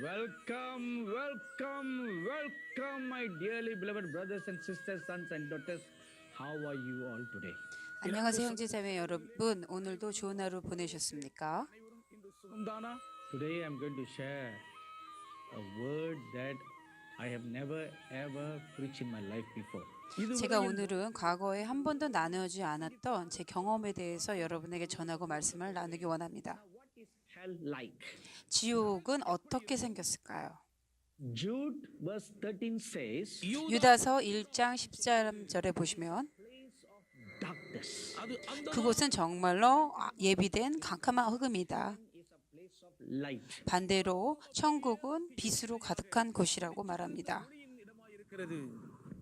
Welcome, welcome, welcome, my dearly beloved brothers and sisters, sons and daughters. How are you all today? 안녕하세요 형제자매 여러분. 오늘도 좋은 하루 보내셨습니까? Today I'm going to share a word that I have never ever preached in my life before. 제가 오늘은 과거에 한 번도 나누지 않았던 제 경험에 대해서 여러분에게 전하고 말씀을 나누기 원합니다. What is hell like? 지옥은 어떻게 생겼을까요? Jude verse 13 says, 유다서 1장 13절에 보시면 darkness 그곳은 정말로 예비된 캄캄한 흑음이다. is a place of light. 반대로 천국은 빛으로 가득한 곳이라고 말합니다.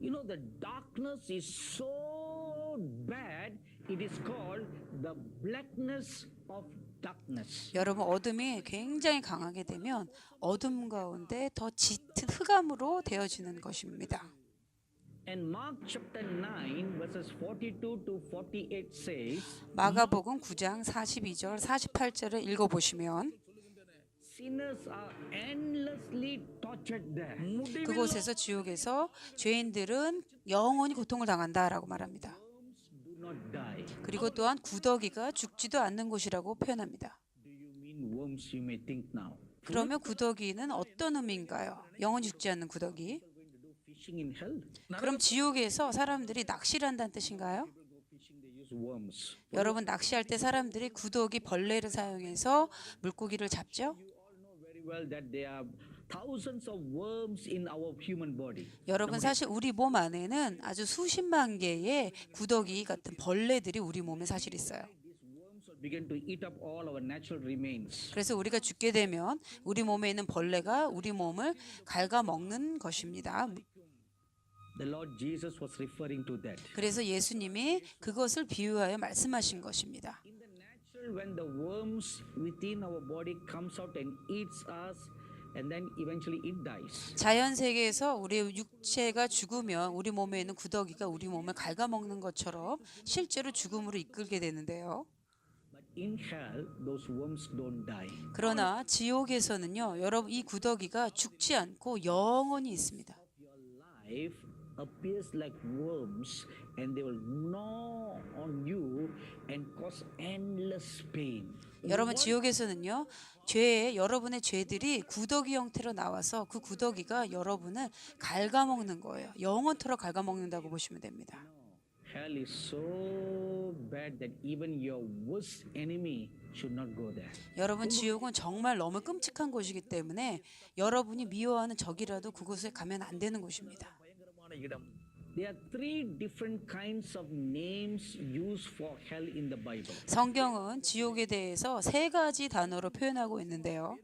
You know, the darkness is so bad, it is called the blackness of darkness. 여러분, 어둠이 굉장히 강하게 되면 어둠 가운데 더 짙은 흑암으로 되어지는 것입니다. And Mark chapter 9 verses 42 to 48 says, 마가복음 9장 42절 48절을 읽어보시면 sinners are endlessly tortured there. 그곳에서 지옥에서 죄인들은 영원히 고통을 당한다라고 말합니다. Worms do not die. 그리고 또한 구더기가 죽지도 않는 곳이라고 표현합니다. Do you mean worms, you may think now? 그러면 구더기는 어떤 의미인가요? 영원히 죽지 않는 구더기. Going to do fishing in hell? 그럼 지옥에서 사람들이 낚시를 한다는 뜻인가요? People go fishing, they use worms. 여러분, 낚시할 때 사람들이 구더기, 벌레를 사용해서 물고기를 잡죠? You all know very well that there are thousands of worms in our human body. 여러분, 사실 우리 몸 안에는 아주 수십만 개의 구더기 같은 벌레들이 우리 몸에 사실 있어요. These worms will begin to eat up all our natural remains. 그래서 우리가 죽게 되면 우리 몸에 있는 벌레가 우리 몸을 갉아먹는 것입니다. The Lord Jesus was referring to that. 그래서 예수님이 그것을 비유하여 말씀하신 것입니다. In the natural, when the worms within our body comes out and eats us, and then eventually it dies. 자연 세계에서 우리의 육체가 죽으면 우리 몸에 있는 구더기가 우리 몸을 갉아먹는 것처럼 실제로 죽음으로 이끌게 되는데요. But in hell, those worms don't die. 그러나 지옥에서는요, 여러분, 이 구더기가 죽지 않고 영원히 있습니다. Your life appears like worms, and they will gnaw on you and cause endless pain. 여러분, 지옥에서는요, 여러분의 죄들이 구더기 형태로 나와서 그 구더기가 여러분을 갉아먹는 거예요. 영원토록 갉아먹는다고 보시면 됩니다. Hell is so bad that even your worst enemy should not go there. 여러분, 지옥은 정말 너무 끔찍한 곳이기 때문에 여러분이 미워하는 적이라도 그곳에 가면 안 되는 곳입니다. There are three different kinds of names used for hell in the Bible. 성경은 지옥에 대해서 세 가지 단어로 표현하고 있는데요.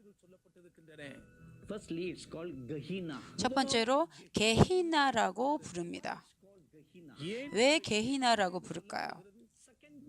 Firstly, it's called Gehenna. 첫 번째로 게히나라고 부릅니다. Gehenna. 왜 게히나라고 부를까요?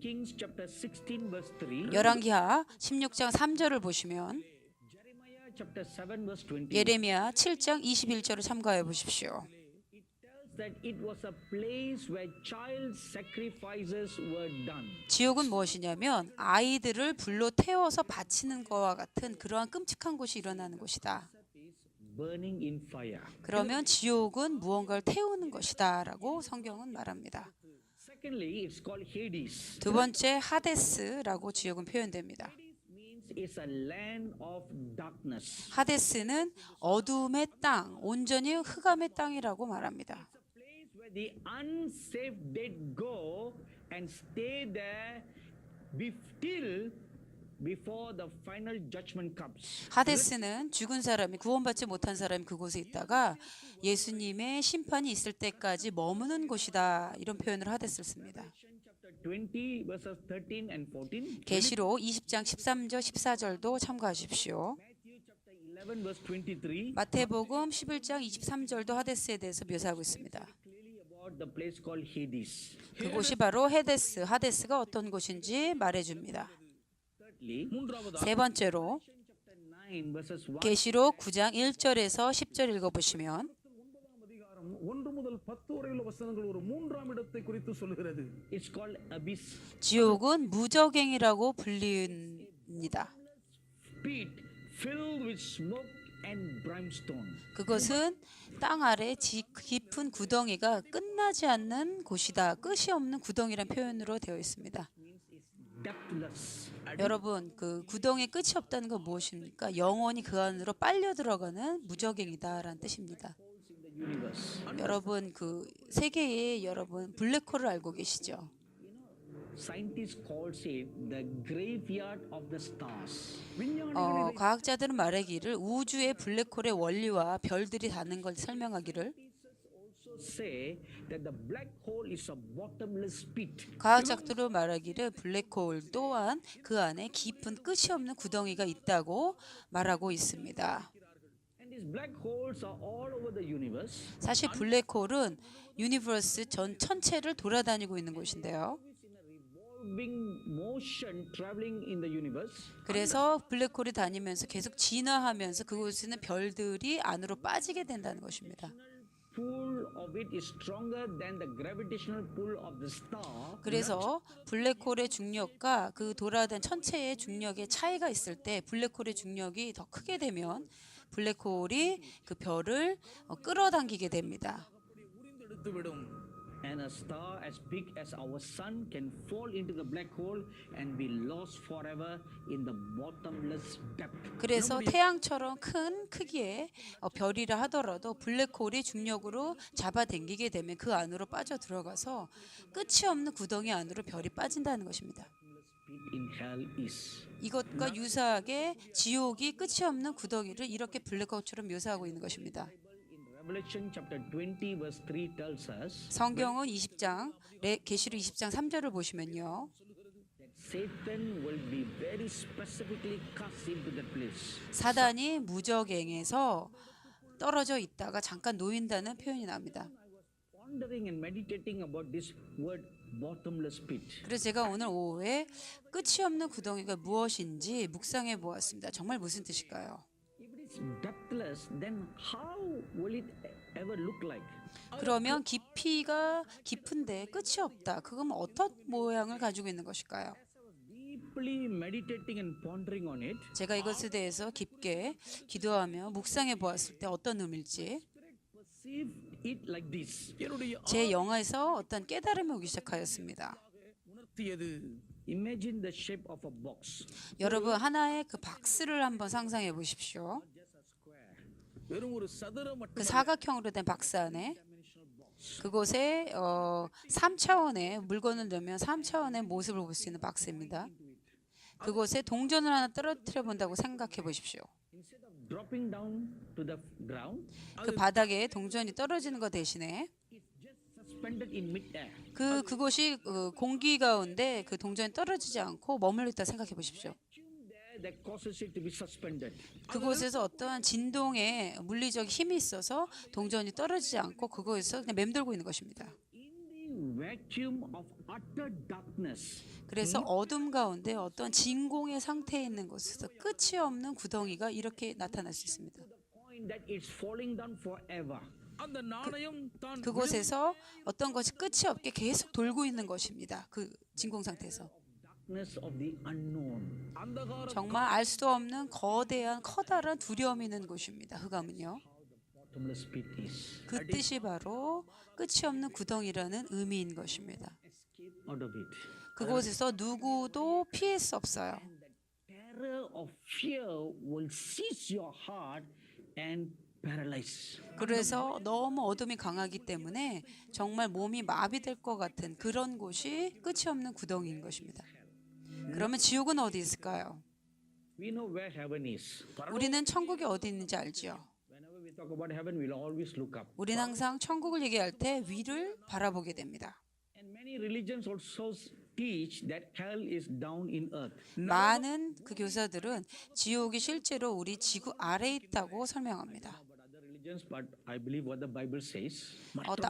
2 Kings chapter 16 verse 3. 열왕기하 16장 3절을 보시면 Jeremiah chapter 7 verse 20. 예레미야 7장 21절을 참고해 보십시오. It tells that it was a place where child sacrifices were done. 지옥은 무엇이냐면 아이들을 불로 태워서 바치는 것과 같은 그러한 끔찍한 곳이 일어나는 곳이다. Is burning in fire. 그러면 지옥은 무언가를 태우는 것이다 라고 성경은 말합니다. Secondly, it's called Hades. 두 번째, 하데스라고 지옥은 표현됩니다. Hades means it's a land of darkness. 하데스는 어둠의 땅, 온전히 흑암의 땅이라고 말합니다. It's a place where the unsaved dead go and stay there till before the final judgment comes. 하데스는 죽은 사람이, 구원받지 못한 사람이 그곳에 있다가 예수님의 심판이 있을 때까지 머무는 곳이다, 이런 표현을 하데스를 씁니다. Chapter 20 verses 13 and 14. 계시록 20장 13절 14절도 참고하십시오. Matthew chapter 11 verse 23. 마태복음 11장 23절도 하데스에 대해서 묘사하고 있습니다. Clearly about the place called Hades. 그곳이 바로 하데스가 어떤 곳인지 말해줍니다. Thirdly, 세 번째로 chapter 9 verses 1. 계시록 9장 1절에서 10절 읽어보시면 1 முதல் 10 வரையுள்ள வசனங்கள் ஒரு மூன்றாம் இடத்தை குறித்து சொல்கிறது. It's called abyss. 지옥은 무저갱이라고 불립니다. Pit filled with smoke and brimstone. 그것은 땅 아래 깊은 구덩이가 끝나지 않는 곳이다. 끝이 없는 구덩이란 표현으로 되어 있습니다. Depthless. 여러분, 그 구덩이에 끝이 없다는 건 무엇입니까? 영원히 그 안으로 빨려 들어가는 무적행이다라는 뜻입니다. In the universe. 여러분, 그 세계에 여러분 블랙홀을 알고 계시죠? Scientists calls it the graveyard of the stars. 과학자들은 말하기를 우주의 블랙홀의 원리와 별들이 닿는 걸 설명하기를 Also say that the black hole is a bottomless pit. 과학자들로 말하기를 블랙홀 또한 그 안에 깊은 끝이 없는 구덩이가 있다고 말하고 있습니다. And these black holes are all over the universe. 사실 블랙홀은 유니버스 전 전체를 돌아다니고 있는 곳인데요. In a revolving motion traveling in the universe. 그래서 블랙홀이 다니면서 계속 진화하면서 그곳에는 별들이 안으로 빠지게 된다는 것입니다. Pull of it is stronger than the gravitational pull of the star. 그래서 블랙홀의 중력과 그 돌아다니는 천체의 중력의 차이가 있을 때 블랙홀의 중력이 더 크게 되면 블랙홀이 그 별을 끌어당기게 됩니다. And a star as big as our sun can fall into the black hole and be lost forever in the bottomless depth. 그래서 태양처럼 큰 크기의 별이라 하더라도 블랙홀이 중력으로 잡아당기게 되면 그 안으로 빠져 들어가서 끝이 없는 구덩이 안으로 별이 빠진다는 것입니다. Pit in hell is. 이것과 유사하게 지옥이 끝이 없는 구덩이를 이렇게 블랙홀처럼 묘사하고 있는 것입니다. In Revelation chapter 20 verse 3 tells us 성경은 20장 계시록 20장 3절을 보시면요. that Satan will be very specifically cast into that place. 사단이 무적행에서 떨어져 있다가 잠깐 놓인다는 표현이 납니다. Pondering and meditating about this word bottomless pit. 그래서 제가 오늘 오후에 끝이 없는 구덩이가 무엇인지 묵상해 보았습니다. 정말 무슨 뜻일까요? If it is depthless, then how will it ever look like? 그러면 깊이가 깊은데 끝이 없다. 그건 어떤 모양을 가지고 있는 것일까요? Deeply meditating and pondering on it, 제가 이것에 대해서 깊게 기도하며 묵상해 보았을 때 어떤 의미일지 perceive it like this. 제 영화에서 어떤 깨달음이 오기 시작하였습니다. Imagine the shape of a box. 여러분 하나의 그 박스를 한번 상상해 보십시오. 그 사각형으로 된 박스 안에 그곳에 3차원의 물건을 넣으면 3차원의 모습을 볼 수 있는 박스입니다. 그곳에 동전을 하나 떨어뜨려 본다고 생각해 보십시오. Instead of dropping down to the ground, 그 바닥에 동전이 떨어지는 것 대신에 it's just suspended in midair. 그곳이 공기 가운데 그 동전이 떨어지지 않고 머물러 있다 생각해 보십시오. Vacuum there that causes it to be suspended. 그곳에서 어떠한 진동의 물리적 힘이 있어서 동전이 떨어지지 않고 그곳에서 그냥 맴돌고 있는 것입니다. In the vacuum of utter darkness, 그래서 어둠 가운데 어떤 진공의 상태에 있는 곳에서 끝이 없는 구덩이가 이렇게 나타날 수 있습니다. the point that it's falling down forever. 그곳에서 어떤 것이 끝이 없게 계속 돌고 있는 것입니다. 그 진공 상태에서. Darkness of the unknown. 정말 알 수 없는 거대한 커다란 두려움이 있는 곳입니다. 흑암은요. Bottomless pit is. 그 뜻이 바로 끝이 없는 구덩이라는 의미인 것입니다. Escape out of it. 그곳에서 누구도 피할 수 없어요. Terror of fear will seize your heart and paralyze. 그래서 너무 어둠이 강하기 때문에 정말 몸이 마비될 것 같은 그런 곳이 끝이 없는 구덩이인 것입니다. 그러면 지옥은 어디 있을까요? We know where heaven is. 우리는 천국이 어디 있는지 알지요. Whenever we talk about heaven, we'll always look up. 우리는 항상 천국을 얘기할 때 위를 바라보게 됩니다. And many religions also teach that hell is down in earth. 많은 그 교사들은 지옥이 실제로 우리 지구 아래에 있다고 설명합니다. But other religions, but I believe what the Bible says.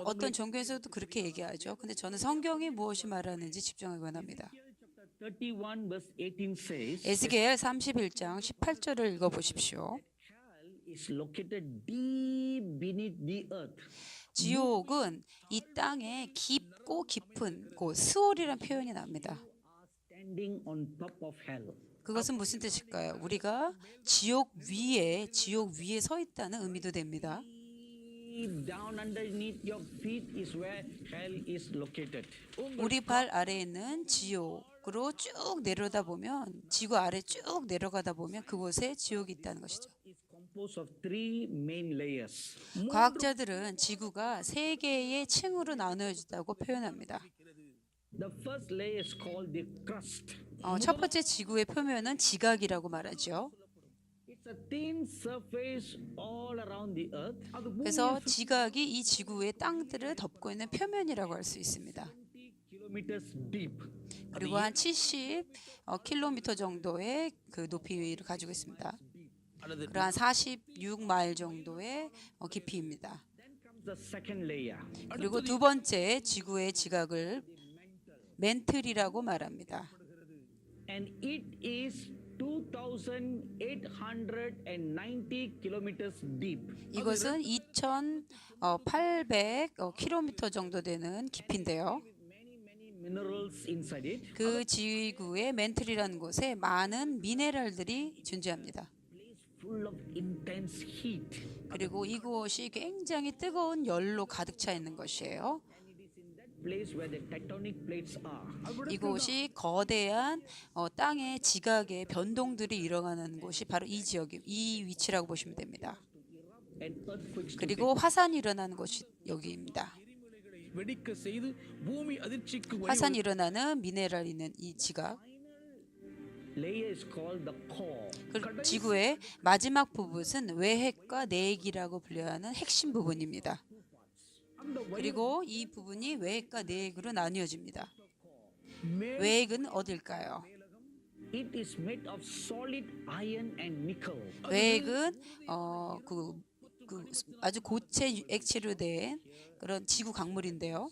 어떤 종교에서도 그렇게 얘기하죠. 근데 저는 성경이 무엇이 말하는지 집중하기 원합니다. Chapter 31 verse 18 says 에스겔 31장 18절을 읽어보십시오. hell is located deep beneath the earth. 지옥은 이 땅에 깊고 깊은 곳, 스올이라는 표현이 납니다. Standing on top of hell. 그것은 무슨 뜻일까요? 우리가 지옥 위에 서 있다는 의미도 됩니다. Down underneath your feet is where hell is located. 우리 발 아래에 있는 지옥으로 쭉 내려다 보면 지구 아래 쭉 내려가다 보면 그곳에 지옥이 있다는 것이죠. It's composed of three main layers. 과학자들은 지구가 세 개의 층으로 나누어졌다고 표현합니다. The first layer is called the crust. 첫 번째 지구의 표면은 지각이라고 말하죠. It's a thin surface all around the earth. 그래서 지각이 이 지구의 땅들을 덮고 있는 표면이라고 할 수 있습니다. 20 kilometers deep. 그리고 한 70km 정도의 그 높이를 가지고 있습니다. 그리고 한 46마일 정도의 깊이입니다. Then comes the second layer. 그리고 두 번째 지구의 지각을 멘틀이라고 말합니다. And it is 2,890 kilometers deep. 이것은 2,800km 정도 되는 깊이인데요. Many minerals inside it. 그 지구의 멘틀이라는 곳에 많은 미네랄들이 존재합니다. Place full of intense heat. 그리고 이곳이 굉장히 뜨거운 열로 가득 차 있는 것이에요. And it is in that place where the tectonic plates are. 이곳이 거대한 땅의 지각의 변동들이 일어나는 곳이 바로 이 위치라고 보시면 됩니다. And earthquakes. 그리고 화산이 일어나는 곳이 여기입니다. வெடிக்க செய்து பூமி அதிர்ச்சிக்கு 화산이 일어나는 미네랄 있는 이 지각. Layer is called the core. 그 지구의 마지막 부분은 외핵과 내핵이라고 불려하는 핵심 부분입니다. 그리고 이 부분이 외핵과 내핵으로 나뉘어집니다. 외핵은 어딜까요? It is made of solid iron and nickel. 외핵은 아주 고체 액체로 된 그런 지구 강물인데요.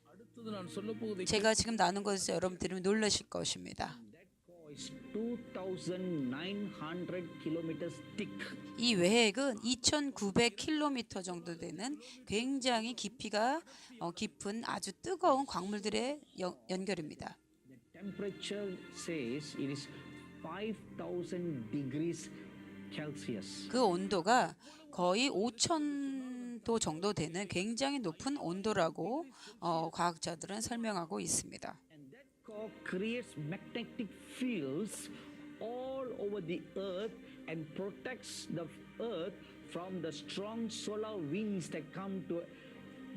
அடுத்தது நான் சொல்லப் போவதை 제가 지금 나눈 것에서 여러분들이 놀라실 것입니다. That core is 2,900 kilometers thick. 이 외핵은 2,900km 정도 되는 굉장히 깊이가 깊은 아주 뜨거운 광물들의 연결입니다. The temperature says it is 5,000 degrees Celsius. 그 온도가 거의 5,000도 정도 되는 굉장히 높은 온도라고 과학자들은 설명하고 있습니다. And that core creates magnetic fields all over the earth and protects the earth from the strong solar winds that come to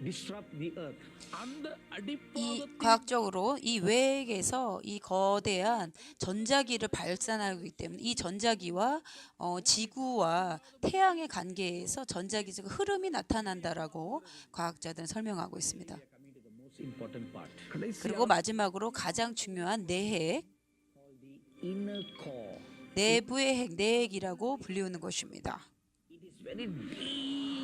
disrupt the earth. அந்த 이 அடிப்பாகத்தின் 과학적으로 이 외핵에서 이 거대한 전자기를 발산하기 때문에 이 전자기와 지구와 태양의 관계에서 전자기적 흐름이 나타난다라고 과학자들은 설명하고 있습니다. Coming to the most important part. 그리고 마지막으로 가장 중요한 내핵, Called the inner core. 내부의 핵, 내핵이라고 불리우는 것입니다. It is very deep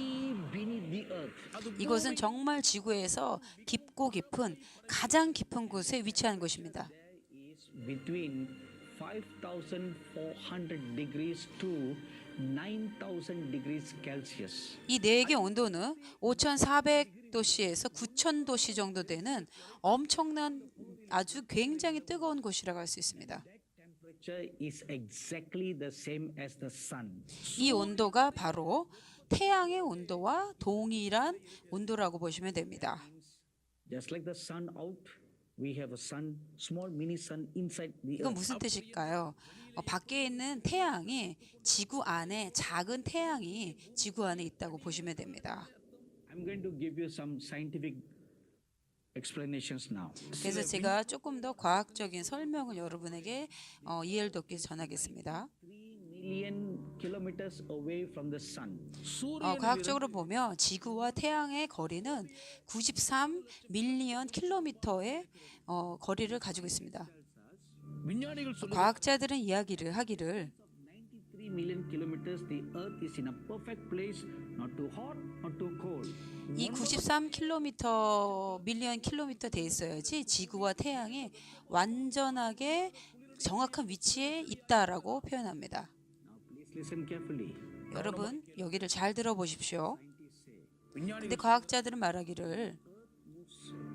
beneath the earth. 이것은 정말 지구에서 깊고 깊은 가장 깊은 곳에 위치한 곳입니다. There is between 5,400 degrees to 9,000 degrees Celsius. 이 내핵의 온도는 5,400도씨에서 9,000도씨 정도 되는 엄청난 아주 굉장히 뜨거운 곳이라고 할 수 있습니다. That temperature is exactly the same as the sun. 이 온도가 바로 태양의 온도와 동일한 온도라고 보시면 됩니다. Just like the sun out, we have a sun, small mini sun inside the 이건 earth. 무슨 뜻일까요? 밖에 있는 태양이 지구 안에 작은 태양이 지구 안에 있다고 보시면 됩니다. I'm going to give you some scientific explanations now. 그래서 제가 조금 더 과학적인 설명을 여러분에게 이해를 돕기 위해서 전하겠습니다. 3 million kilometers away from the sun. சூரியன் 과학적으로 보면 지구와 태양의 거리는 93 밀리언 킬로미터의 거리를 가지고 있습니다. விஞ்ஞானிகள் சொல்ல 과학자들은 이야기를 하기를 93 million kilometers, the earth is in a perfect place, not too hot, not too cold. 이 93km 밀리언 킬로미터 돼 있어야지 지구와 태양이 완전하게 정확한 위치에 있다라고 표현합니다. Now please listen carefully. 여러분 여기를 잘 들어보십시오. 근데 விஞ்ஞானிகள் 과학자들은 말하기를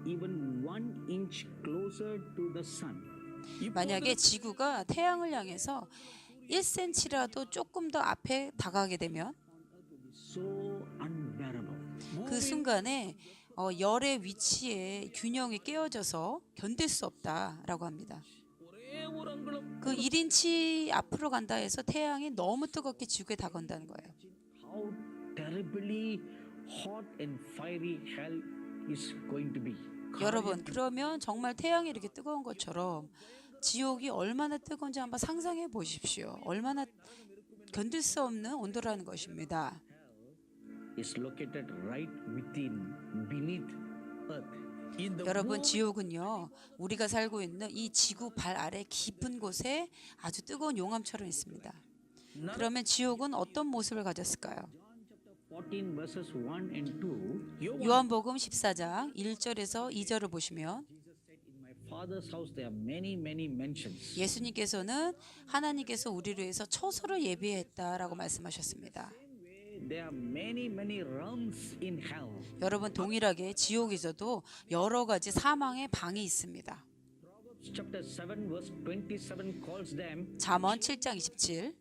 Even 1 inch closer to the sun. 만약에 지구가 태양을 향해서 1cm라도 조금 더 앞에 다가가게 되면 So unbearable. 그 순간에 열의 위치에 균형이 깨어져서 견딜 수 없다라고 합니다. ஒரே ஒரு அங்குலம் 그 1인치 앞으로 간다 해서 태양이 너무 뜨겁게 지구에 다가온다는 거예요. How terribly hot and fiery hell is going to be. 여러분, 그러면 정말 태양이 이렇게 뜨거운 것처럼 지옥이 얼마나 뜨거운지 한번 상상해 보십시오. 얼마나 견딜 수 없는 온도라는 것입니다. Is located right beneath earth. இந்த 여러분, 지옥은요, 우리가 살고 있는 이 지구 발 아래 깊은 곳에 아주 뜨거운 용암처럼 있습니다. 그러면 지옥은 어떤 모습을 가졌을까요? 14 verses 1 and 2. 요한복음 14장 1절에서 2절을 보시면 In my father's house there are many mansions. 예수님께서는 하나님께서 우리를 위해서 처소를 예비했다라고 말씀하셨습니다. There are many realms in hell. 여러분, 동일하게 지옥에서도 여러 가지 사망의 방이 있습니다. Proverbs chapter 7 verse 27 calls them 잠언 7장 27,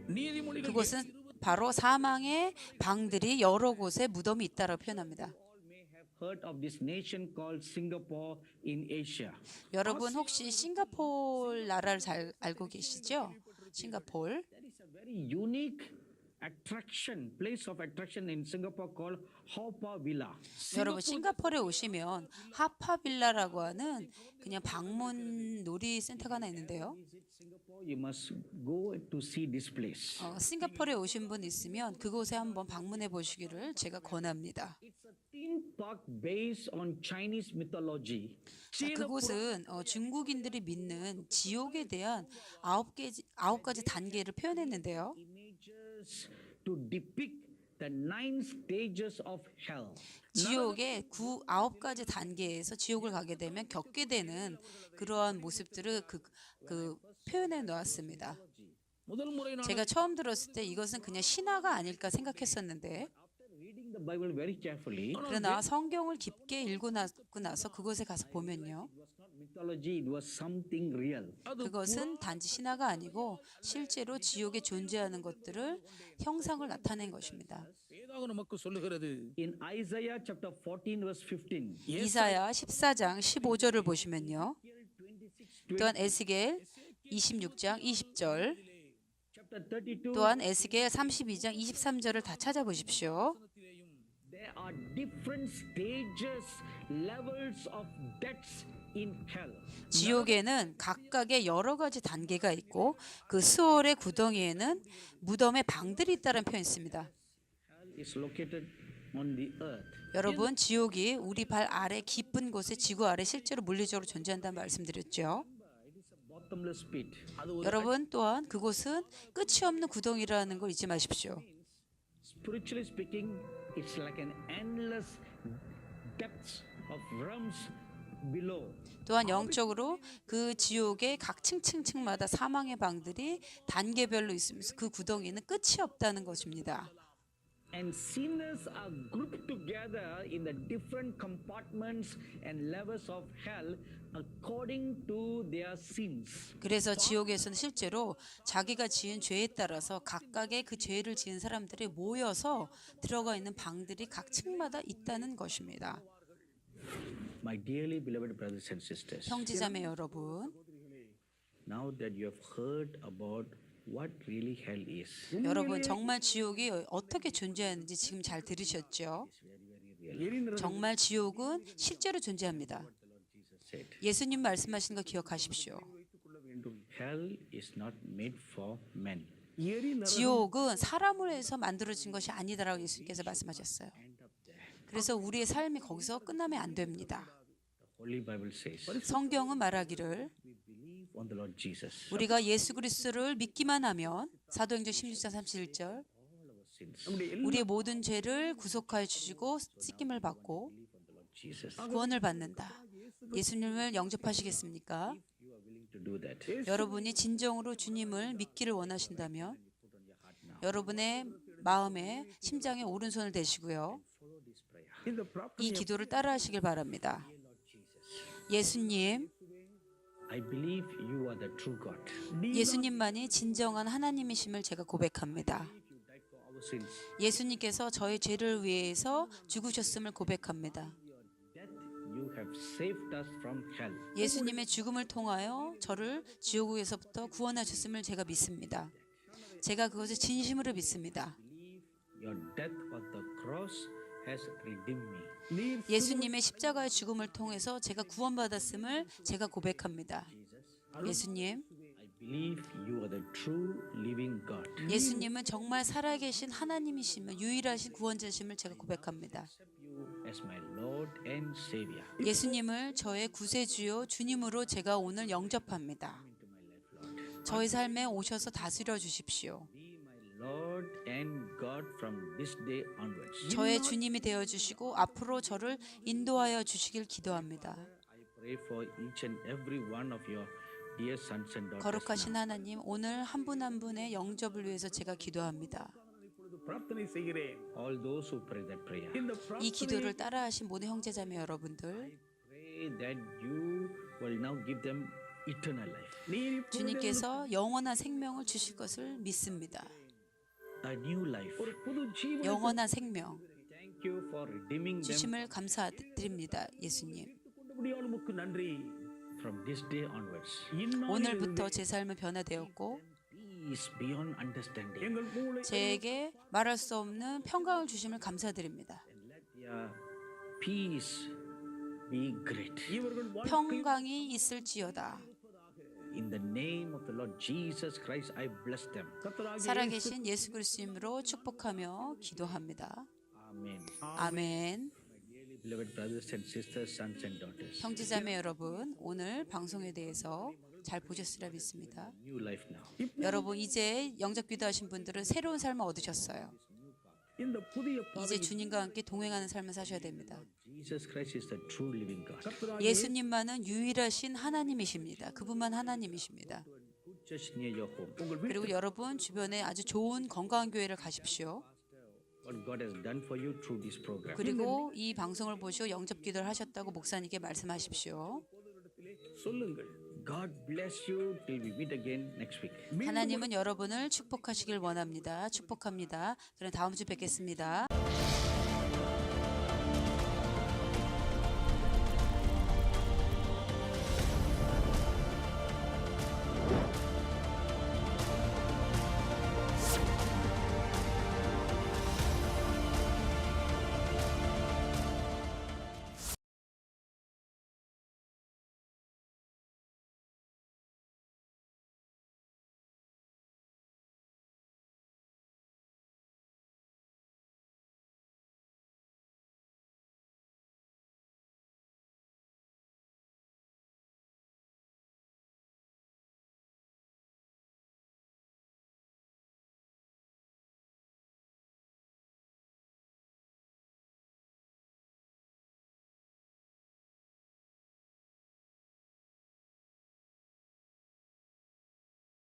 நீதிமொழிகள் 그곳은 바로 사망의 방들이 여러 곳에 무덤이 있다라고 표현합니다. all may have heard of this nation called Singapore in Asia. 여러분, 혹시 싱가포르 나라를 잘 알고 계시죠? 싱가포르. There is a very unique place of attraction in Singapore called Haw Villa. 여러분, 싱가포르에 오시면 하파빌라라고 하는 그냥 방문 놀이 센터가 하나 있는데요. Visit Singapore, you must go to see this place. 싱가포르에 오신 분 있으면 그곳에 한번 방문해 보시기를 제가 권합니다. It's a theme park based on Chinese mythology. 자, 그곳은 중국인들이 믿는 지옥에 대한 아홉 가지 단계를 표현했는데요. Images to depict the 9 stages of hell. 지옥의 아홉 가지 단계에서 지옥을 가게 되면 겪게 되는 그러한 모습들을 그 표현해 놓았습니다. முதல் முறை நான் 제가 처음 들었을 때 이것은 그냥 신화가 아닐까 생각했었는데, After reading the Bible very carefully, 그러나 성경을 깊게 읽고 나서 그곳에 가서 보면요, it was not mythology, it was something real. 그것은 단지 신화가 아니고 실제로 지옥에 존재하는 것들을 형상을 나타낸 것입니다. வேதாகம் நமக்கு சொல்லுகிறது In Isaiah chapter 14 verse 15, 이사야 14장 15절을 보시면요, 26, 또한 에스겔 26장 20절, chapter 32, 또한 에스겔 32장 23절을 다 찾아보십시오. there are different stages, levels of deaths in hell. 지옥에는 각각의 여러 가지 단계가 있고 그 수월의 구덩이에는 무덤의 방들이 있다는 표현이 있습니다. Hell is located on the earth. 여러분, 지옥이 우리 발 아래 깊은 곳에 지구 아래 실제로 물리적으로 존재한다는 말씀드렸죠. It is a bottomless pit. 여러분, 또한 그곳은 끝이 없는 구덩이라는 걸 잊지 마십시오. Spiritually speaking, it's like an endless depths of realms below. 또한 영적으로 그 지옥의 각 층층층마다 사망의 방들이 단계별로 있으면서 그 구덩이는 끝이 없다는 것입니다. And sinners are grouped together in the different compartments and levels of hell according to their sins. 그래서 지옥에서는 실제로 자기가 지은 죄에 따라서 각각의 그 죄를 지은 사람들이 모여서 들어가 있는 방들이 각 층마다 있다는 것입니다. My dearly beloved brothers and sisters, 형제자매 여러분, now that you have heard about what really hell is, 여러분 정말 지옥이 어떻게 존재하는지 지금 잘 들으셨죠? 정말 지옥은 실제로 존재합니다. said, 예수님 말씀하신 거 기억하십시오. hell is not made for men. 지옥은 사람을 해서 만들어진 것이 아니다라고 예수님께서 말씀하셨어요. 그래서 우리의 삶이 거기서 끝나면 안 됩니다. The Holy Bible says, 성경은 말하기를 we believe on the Lord Jesus. 우리가 예수 그리스도를 믿기만 하면 사도행전 16장 31절 All our sins. 우리의 모든 죄를 구속하여 주시고 씻김을 받고 Believe on the Lord Jesus. 구원을 받는다. 예수님을 영접하시겠습니까? You are willing to do that. 여러분이 진정으로 주님을 믿기를 원하신다면 여러분의 마음에 심장에 오른손을 대시고요. Follow this prayer. இந்த பிரார்த்தனை 이 기도를 따라하시길 바랍니다. 예수님, I believe you are the true God. 예수님만이 진정한 하나님이심을 제가 고백합니다. You died for our sins. 예수님께서 저의 죄를 위해서 죽으셨음을 고백합니다. Your death, you have saved us from hell. 예수님의 죽음을 통하여 저를 지옥에서부터 구원하셨음을 제가 믿습니다. 제가 그것을 진심으로 믿습니다. Believe your death on the cross has redeemed me. 예수님의 십자가의 죽음을 통해서 제가 구원받았음을 제가 고백합니다. 예수님, I believe you are the true living God. 예수님은 정말 살아계신 하나님이심을 유일하신 구원자심을 제가 고백합니다. Accept you as my Lord and Savior. 예수님을 저의 구세주요 주님으로 제가 오늘 영접합니다. Into my life, Lord. 저의 삶에 오셔서 다스려 주십시오. Be my Lord and God from this day onwards. 저의 주님이 되어 주시고 앞으로 저를 인도하여 주시길 기도합니다. I pray for each and every one of your dear sons and daughters. 거룩하신 하나님, 오늘 한 분 한 분의 영접을 위해서 제가 기도합니다. இப்பொழுது பிரார்த்தனை செய்கிறேன். All those who pray that prayer. இந்த 이 பிரார்த்தனை 기도를 따라하신 모든 형제자매 여러분들, Pray that you will now give them eternal life. நீர் இப்பொழுது 주님께서 영원한 생명을 주실 것을 믿습니다. A new life. ஒரு புது ஜீவனை 영원한 생명 Thank you for redeeming them 주심을 감사드립니다. 예수님, கொண்டபடியால் உமக்கு நன்றி. from this day onwards. 오늘부터 제 삶은 변화되었고 Peace beyond understanding. எங்கள் மூளை 제게 말할 수 없는 평강을 주심을 감사드립니다. And let your peace be great. இவர்கள் வாழ்க்கை 평강이 있을지어다. In the name of the Lord Jesus Christ, I bless them. கர்த்தராகிய 살아계신 예수 그리스도 이름으로 축복하며 기도합니다. Amen. 아멘. Dearly beloved brothers and sisters, sons and daughters. 형제자매 여러분, 오늘 방송에 대해서 잘 보셨으리라 믿습니다. New life now. 여러분, 이제 영접 기도하신 분들은 새로운 삶을 얻으셨어요. இந்த புதிய 이제 주님과 함께 동행하는 삶을 사셔야 됩니다. Jesus Christ is the true living God. கர்த்தராகிய 예수님만은 유일하신 하나님이십니다. 그분만 하나님이십니다. Good church near your home. உங்கள் 그리고 여러분 주변에 아주 좋은 건강한 교회를 가십시오. What God has done for you through this program. 그리고 이 방송을 보시고 영접 기도를 하셨다고 목사님께 말씀하십시오. சொல்லுங்கள். God bless you till we meet again next week. 하나님은 여러분을 축복하시길 원합니다. 축복합니다. 저는 다음 주 뵙겠습니다.